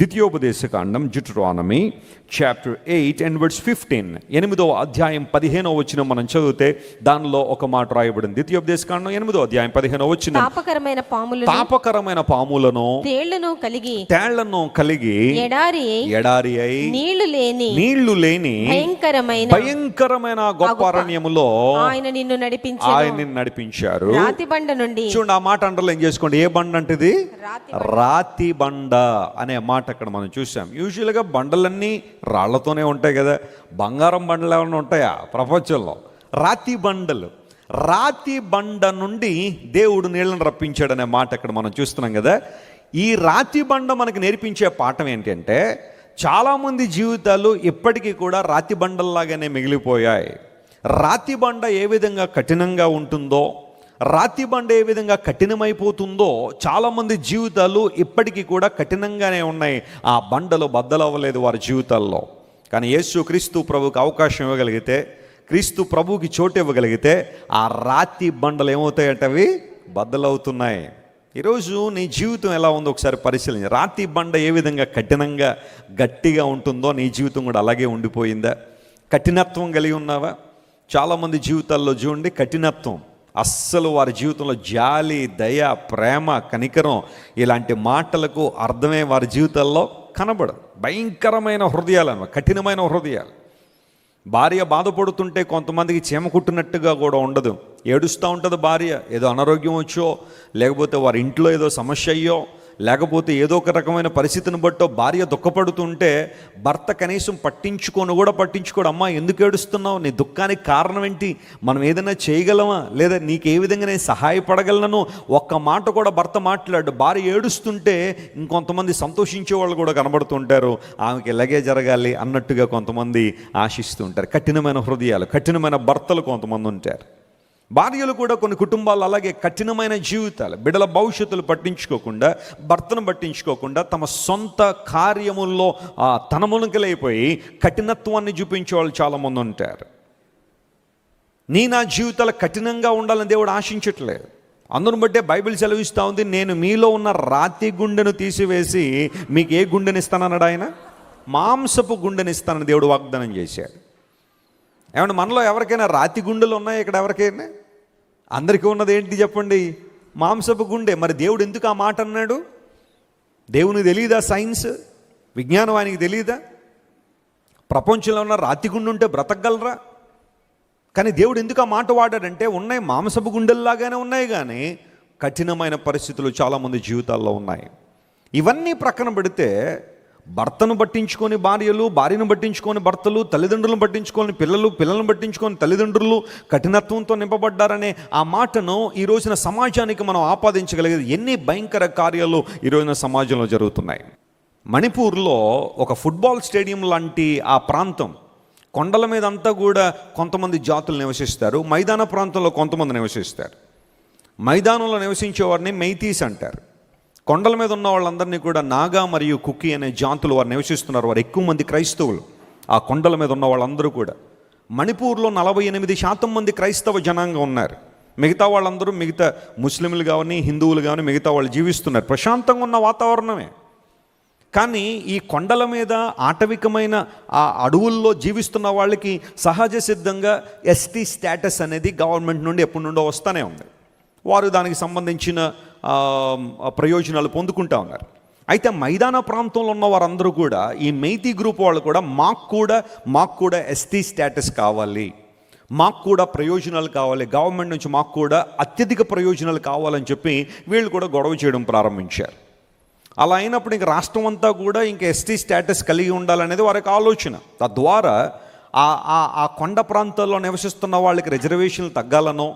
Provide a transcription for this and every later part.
ద్వితీయోపదేశకాండం డ్యూటెరానమీ chapter 8 and verse 15. 8వ అధ్యాయం 15వ వచనం మనం చదివితే దానిలో ఒక మాట రాయబడింది. ద్వితీయోపదేశకాండం 8వ అధ్యాయం 15వ వచనం. తాపకరమైన పాములను తేళ్లను కలిగి ఎడారి అయి నీళ్లు లేని భయంకరమైన గొప్ప అరణ్యములో ఆయన నిన్ను నడిపించారు. రాతి బండ నుండి చూడండి, ఆ మాట అండర్లైన్ చేసుకోండి. ఏ బండ అంటే రాతి బండ అనే మాట అక్కడ మనం చూసాం. యూజువల్గా బండలన్నీ రాళ్లతోనే ఉంటాయి కదా, బంగారం బండలు ఏమైనా ఉంటాయా ప్రపంచంలో? రాతి బండ నుండి దేవుడు నీళ్ళను రప్పించాడనే మాట అక్కడ మనం చూస్తున్నాం కదా. ఈ రాతి బండ మనకు నేర్పించే పాఠం ఏంటంటే, చాలామంది జీవితాలు ఇప్పటికీ కూడా రాతి బండల్లాగానే మిగిలిపోయాయి. రాతి బండ ఏ విధంగా కఠినంగా ఉంటుందో, రాతి బండ ఏ విధంగా కఠినమైపోతుందో, చాలామంది జీవితాలు ఇప్పటికీ కూడా కఠినంగానే ఉన్నాయి. ఆ బండలు బద్దలవ్వలేదు వారి జీవితాల్లో. కానీ యేసు క్రీస్తు ప్రభువుకి అవకాశం ఇవ్వగలిగితే, క్రీస్తు ప్రభువుకి చోటు ఇవ్వగలిగితే, ఆ రాతి బండలు ఏమవుతాయంటే అవి బద్దలవుతున్నాయి. ఈరోజు నీ జీవితం ఎలా ఉందో ఒకసారి పరిశీలించ. రాతి బండ ఏ విధంగా కఠినంగా గట్టిగా ఉంటుందో నీ జీవితం కూడా అలాగే ఉండిపోయిందా? కఠినత్వం కలిగి ఉన్నావా? చాలామంది జీవితాల్లో చూడండి, కఠినత్వం అస్సలు వారి జీవితంలో జాలి, దయ, ప్రేమ, కనికరం ఇలాంటి మాటలకు అర్థమే వారి జీవితాల్లో కనబడదు. భయంకరమైన హృదయాలు అన్నమాట, కఠినమైన హృదయాలు. భార్య బాధపడుతుంటే కొంతమందికి చీమ కుట్టినట్టుగా కూడా ఉండదు, ఏడుస్తూ ఉంటుంది భార్య. ఏదో అనారోగ్యం వచ్చో, లేకపోతే వారి ఇంట్లో ఏదో సమస్య అయ్యో, లేకపోతే ఏదో ఒక రకమైన పరిస్థితిని బట్టో భార్య దుఃఖపడుతుంటే భర్త కనీసం పట్టించుకోడు. అమ్మా ఎందుకు ఏడుస్తున్నావు? నీ దుఃఖానికి కారణం ఏంటి? మనం ఏదైనా చేయగలమా? లేదా నీకు ఏ విధంగా నేను సహాయపడగలను? ఒక్క మాట కూడా భర్త మాట్లాడు. భార్య ఏడుస్తుంటే ఇంకొంతమంది సంతోషించే వాళ్ళు కూడా కనబడుతుంటారు. ఆమెకి ఇలాగే జరగాలి అన్నట్టుగా కొంతమంది ఆశిస్తుంటారు. కఠినమైన హృదయాలు, కఠినమైన భర్తలు కొంతమంది ఉంటారు. భార్యలు కూడా కొన్ని కుటుంబాలు అలాగే కఠినమైన జీవితాలు. బిడ్డల భవిష్యత్తులు పట్టించుకోకుండా, భర్తను పట్టించుకోకుండా, తమ సొంత కార్యముల్లో తనమునకలైపోయి కఠినత్వాన్ని చూపించే వాళ్ళు చాలామంది ఉంటారు. నా జీవితాలు కఠినంగా ఉండాలని దేవుడు ఆశించట్లేదు. అందును బట్టే బైబిల్ సెలవిస్తూ ఉంది, నేను మీలో ఉన్న రాతి గుండెను తీసివేసి మీకు ఏ గుండెనిస్తానన్నాడు ఆయన? మాంసపు గుండెనిస్తానని దేవుడు వాగ్దానం చేశాడు. ఏమన్నా మనలో ఎవరికైనా రాతి గుండెలు ఉన్నాయా? ఇక్కడ ఎవరికైనా? అందరికీ ఉన్నది ఏంటి చెప్పండి? మాంసపు గుండె. మరి దేవుడు ఎందుకు ఆ మాట అన్నాడు? దేవునికి తెలియదా? సైన్స్, విజ్ఞానం ఆయనకి తెలియదా? ప్రపంచంలో ఉన్న రాతి గుండె ఉంటే బ్రతకగలరా? కానీ దేవుడు ఎందుకు ఆ మాట వాడాడంటే, ఉన్నాయి మాంసపు గుండెల్లాగానే ఉన్నాయి, కానీ కఠినమైన పరిస్థితులు చాలామంది జీవితాల్లో ఉన్నాయి. ఇవన్నీ ప్రక్కన పెడితే, భర్తను పట్టించుకొని భార్యలు, భార్యను పట్టించుకొని భర్తలు, తల్లిదండ్రులను పట్టించుకొని పిల్లలు, పిల్లలను పట్టించుకొని తల్లిదండ్రులు కఠినత్వంతో నింపబడ్డారనే ఆ మాటను ఈ రోజున సమాజానికి మనం ఆపాదించగలిగేది. ఎన్ని భయంకర కార్యాలు ఈ రోజున సమాజంలో జరుగుతున్నాయి. మణిపూర్లో ఒక ఫుట్బాల్ స్టేడియం లాంటి ఆ ప్రాంతం, కొండల మీద అంతా కూడా కొంతమంది జాతులు నివసిస్తారు, మైదాన ప్రాంతంలో కొంతమంది నివసిస్తారు. మైదానంలో నివసించే వారిని మెయితీస్ అంటారు. కొండల మీద ఉన్న వాళ్ళందరినీ కూడా నాగా మరియు కుకి అనే జాతులు వారు నివసిస్తున్నారు. వారు ఎక్కువ మంది క్రైస్తవులు. ఆ కొండల మీద ఉన్న వాళ్ళందరూ కూడా, మణిపూర్లో 48% మంది క్రైస్తవ జనాంగం ఉన్నారు. మిగతా వాళ్ళందరూ, మిగతా ముస్లింలు కానీ హిందువులు కానీ మిగతా వాళ్ళు జీవిస్తున్నారు. ప్రశాంతంగా ఉన్న వాతావరణమే. కానీ ఈ కొండల మీద ఆటవికమైన ఆ అడవుల్లో జీవిస్తున్న వాళ్ళకి సహజ సిద్ధంగా ఎస్టీ స్టేటస్ అనేది గవర్నమెంట్ నుండి ఎప్పటి నుండో వస్తూనే ఉంది. వారు దానికి సంబంధించిన ప్రయోజనాలు పొందుకుంటూ ఉన్నారు. అయితే మైదాన ప్రాంతంలో ఉన్న వారందరూ కూడా, ఈ మెయితీ గ్రూప్ వాళ్ళు కూడా మాకు కూడా ఎస్టీ స్టేటస్ కావాలి, మాకు కూడా ప్రయోజనాలు కావాలి, గవర్నమెంట్ నుంచి మాకు కూడా అత్యధిక ప్రయోజనాలు కావాలని చెప్పి వీళ్ళు కూడా గొడవ చేయడం ప్రారంభించారు. అలా అయినప్పుడు ఇంక రాష్ట్రం అంతా కూడా ఇంక ఎస్టీ స్టేటస్ కలిగి ఉండాలనేది వారికి ఆలోచన. తద్వారా ఆ కొండ ప్రాంతాల్లో నివసిస్తున్న వాళ్ళకి రిజర్వేషన్లు తగ్గాలనో,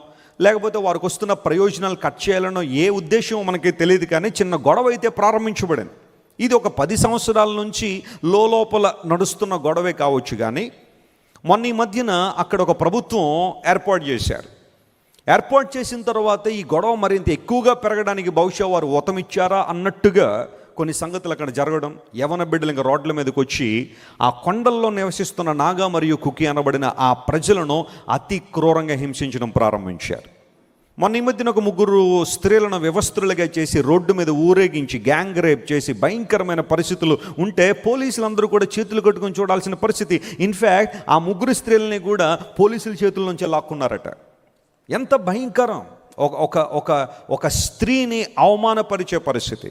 లేకపోతే వారికి వస్తున్న ప్రయోజనాలు కట్ చేయాలనో ఏ ఉద్దేశం మనకి తెలియదు, కానీ చిన్న గొడవ అయితే ప్రారంభించబడింది. ఇది ఒక 10 సంవత్సరాల నుంచి లోపల నడుస్తున్న గొడవే కావచ్చు. కానీ మొన్న ఈ మధ్యన అక్కడ ఒక ప్రభుత్వం ఏర్పాటు చేశారు. ఏర్పాటు చేసిన తర్వాత ఈ గొడవ మరింత ఎక్కువగా పెరగడానికి బహుశా వారు ఊతమిచ్చారా అన్నట్టుగా కొన్ని సంగతులు అక్కడ జరగడం, యవన బిడ్డలు ఇంకా రోడ్ల మీదకి వచ్చి ఆ కొండల్లో నివసిస్తున్న నాగా మరియు కుకి అనబడిన ఆ ప్రజలను అతి క్రూరంగా హింసించడం ప్రారంభించారు. మొన్న ఈ మధ్యన ఒక 3 స్త్రీలను వ్యవస్థలుగా చేసి రోడ్డు మీద ఊరేగించి గ్యాంగ్ రేప్ చేసి భయంకరమైన పరిస్థితులు ఉంటే పోలీసులందరూ కూడా చేతులు కట్టుకొని చూడాల్సిన పరిస్థితి. ఇన్ఫ్యాక్ట్ ఆ 3 స్త్రీలని కూడా పోలీసుల చేతుల నుంచి లాక్కున్నారట. ఎంత భయంకరం! ఒక స్త్రీని అవమానపరిచే పరిస్థితి.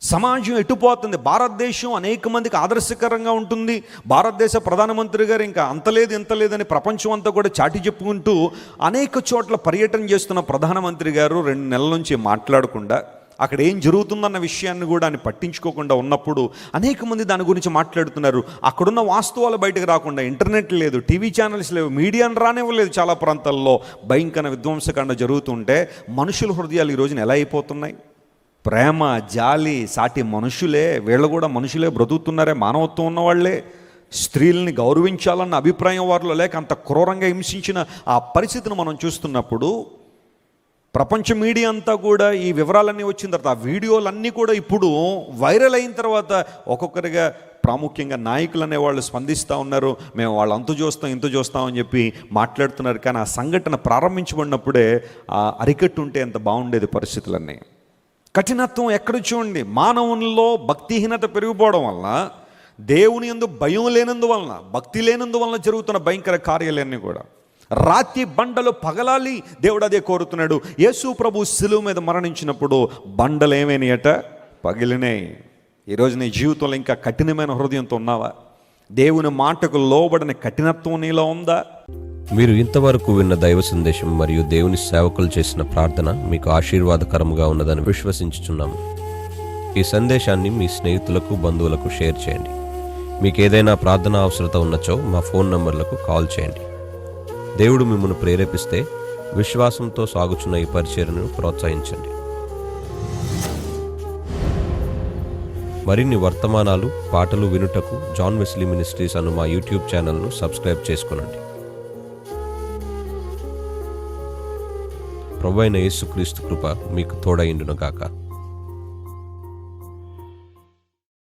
సమాజం ఎటుపోతుంది. భారతదేశం అనేక మందికి ఆదర్శకరంగా ఉంటుంది. భారతదేశ ప్రధానమంత్రి గారు ఇంకా అంతలేదు ఇంతలేదని ప్రపంచం అంతా కూడా చాటి చెప్పుకుంటూ అనేక చోట్ల పర్యటన చేస్తున్న ప్రధానమంత్రి గారు 2 నెలల నుంచి మాట్లాడకుండా, అక్కడ ఏం జరుగుతుందన్న విషయాన్ని కూడా ఆయన పట్టించుకోకుండా ఉన్నప్పుడు అనేక మంది దాని గురించి మాట్లాడుతున్నారు. అక్కడున్న వాస్తవాలు బయటకు రాకుండా, ఇంటర్నెట్ లేదు, టీవీ ఛానల్స్ లేవు, మీడియాను రానివ్వలేదు. చాలా ప్రాంతాల్లో భయంకర విధ్వంసకాండ జరుగుతుంటే మనుషుల హృదయాలు ఈ రోజున ఎలా అయిపోతున్నాయి? ప్రేమ, జాలి, సాటి మనుషులే, వీళ్ళు కూడా మనుషులే బ్రతుకుతున్నారే, మానవత్వం ఉన్నవాళ్లే. స్త్రీలని గౌరవించాలన్న అభిప్రాయం వారిలో లేక అంత క్రూరంగా హింసించిన ఆ పరిస్థితిని మనం చూస్తున్నప్పుడు, ప్రపంచ మీడియా అంతా కూడా ఈ వివరాలన్నీ వచ్చిన తర్వాత, ఆ వీడియోలన్నీ కూడా ఇప్పుడు వైరల్ అయిన తర్వాత ఒక్కొక్కరిగా ప్రాముఖ్యంగా నాయకులు అనేవాళ్ళు స్పందిస్తూ ఉన్నారు. మేము వాళ్ళు అంత చూస్తాం ఇంత చూస్తాం అని చెప్పి మాట్లాడుతున్నారు. కానీ ఆ సంఘటన ప్రారంభించబడినప్పుడే ఆ అరికట్టు ఉంటే ఎంత బాగుండేది పరిస్థితులన్నీ. కఠినత్వం ఎక్కడ చూడండి, మానవుల్లో భక్తిహీనత పెరిగిపోవడం వలన, దేవుని యందు భయం లేనందువలన, భక్తి లేనందువలన జరుగుతున్న భయంకర కార్యాలన్నీ కూడా. రాతి బండలు పగలాలి, దేవుడు అదే కోరుతున్నాడు. యేసు ప్రభు శిలువ మీద మరణించినప్పుడు బండలు ఏమైనాయట? పగిలినాయి. ఈరోజు నీ జీవితంలో ఇంకా కఠినమైన హృదయంతో ఉన్నావా? దేవుని మాటకు లోబడిన కఠినత్వం నీలో ఉందా? మీరు ఇంతవరకు విన్న దైవ సందేశం మరియు దేవుని సేవకులు చేసిన ప్రార్థన మీకు ఆశీర్వాదకరముగా ఉన్నదని విశ్వసించుచున్నాము. ఈ సందేశాన్ని మీ స్నేహితులకు, బంధువులకు షేర్ చేయండి. మీకు ఏదైనా ప్రార్థన అవసరత ఉన్నచో మా ఫోన్ నంబర్లకు కాల్ చేయండి. దేవుడు మిమ్మల్ని ప్రేరేపిస్తే విశ్వాసంతో సాగుచున్న ఈ పరిచర్యను ప్రోత్సహించండి. మరిన్ని వర్తమానాలు, పాటలు వినుటకు జాన్ వెస్లీ మినిస్ట్రీస్ అను మా యూట్యూబ్ ఛానల్ను సబ్స్క్రైబ్ చేసుకొనండి. ప్రభువైన యేసుక్రీస్తు కృప మీకు తోడైండును గాక.